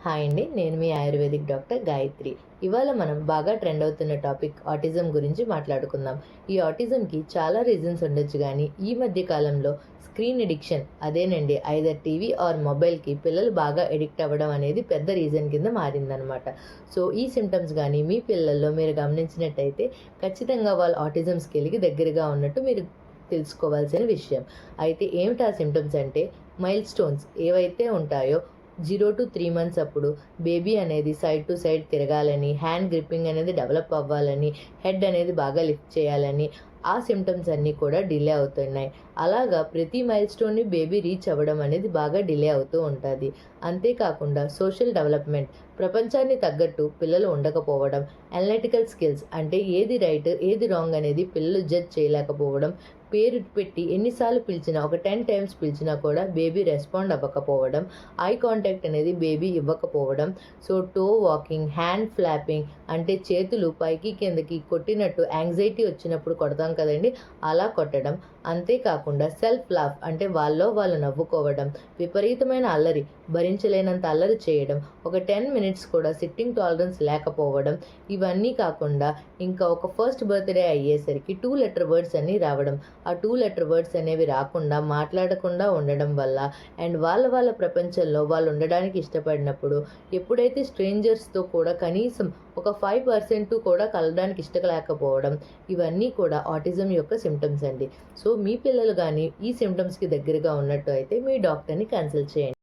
Hi అండి. నేను మీ ayurvedic doctor Gayatri. ఇవాళ మనం బాగా ట్రెండ్ అవుతున్న టాపిక్ ఆటిజం గురించి మాట్లాడుకుందాం. ఈ ఆటిజంకి చాలా రీజన్స్ ఉండొచ్చు గానీ, ఈ మధ్య కాలంలో స్క్రీన్ అడిక్షన్ అదేనండి ఐదర్ టీవీ ఆర్ మొబైల్‌కి పిల్లలు బాగా అడిక్ట్ అవ్వడం అనేది పెద్ద రీజన్ కింద మారిందనమాట. సో, ఈ సింప్టమ్స్ గానీ మీ పిల్లల్లో మీరు గమనించినట్టయితే ఖచ్చితంగా వాళ్ళు ఆటిజం స్కేల్‌కి దగ్గరగా ఉన్నట్టు మీరు తెలుసుకోవాల్సిన విషయం. అయితే ఏమిటా సింప్టమ్స్ అంటే మైల్ స్టోన్స్ ఏవైతే ఉంటాయో 0-3 మంత్స్ అప్పుడు బేబీ అనేది సైడ్ టు సైడ్ తిరగాలని, హ్యాండ్ గ్రిప్పింగ్ అనేది డెవలప్ అవ్వాలని, హెడ్ అనేది బాగా లిఫ్ట్ చేయాలని, ఆ సింప్టమ్స్ అన్నీ కూడా డిలే అవుతున్నాయి. అలాగా ప్రతి మైల్‌స్టోన్‌ని బేబీ రీచ్ అవ్వడం అనేది బాగా డిలే అవుతూ ఉంటది. అంతేకాకుండా సోషల్ డెవలప్‌మెంట్, ప్రపంచానికి తగ్గట్టు పిల్లలు ఉండకపోవడం, అనలిటికల్ స్కిల్స్ అంటే ఏది రైట్, ఏది రాంగ్ అనేది పిల్లలు జడ్జ్ చేయలేకపోవడం, పేరు పెట్టి ఎన్నిసార్లు పిలిచినా ఒక 10 టైమ్స్ పిలిచినా కూడా బేబీ రెస్పాండ్ అవ్వకపోవడం, ఐ కాంటాక్ట్ అనేది బేబీ ఇవ్వకపోవడం, so toe walking, hand flapping అంటే చేతులు పైకి కిందకి కొట్టినట్టు యాంగ్జైటీ వచ్చినప్పుడు కొడతాం కదండీ! అలా కొట్టడం. అంతేకాకుండా సెల్ఫ్ లాఫ్ అంటే వాళ్ళలో వాళ్ళు నవ్వుకోవడం, విపరీతమైన అల్లరి, భరించలేనంత అల్లరి చేయడం, ఒక 10 మినిట్స్ కూడా సిట్టింగ్ టాలరెన్స్ లేకపోవడం, ఇవన్నీ కాకుండా ఇంకా ఒక ఫస్ట్ బర్త్‌డే అయ్యేసరికి 2 లెటర్ వర్డ్స్ అన్నీ రావడం. ఆ 2 లెటర్ వర్డ్స్ అనేవి రాకుండా, మాట్లాడకుండా ఉండడం వల్ల అండ్ వాళ్ళ ప్రపంచంలో వాళ్ళు ఉండడానికి ఇష్టపడినప్పుడు ఎప్పుడైతే స్ట్రేంజర్స్‌తో కూడా కనీసం ఒక 5% కూడా కలవడానికి ఇష్టలేకపోవడం, ఇవన్నీ కూడా ఆటిజం యొక్క సింప్టమ్స్ అండి. సో, మీ పిల్లలు గానీ ఈ సింప్టమ్స్‌కి దగ్గరగా ఉన్నట్టు అయితే మీ డాక్టర్‌ని కన్సల్ట్ చేయండి.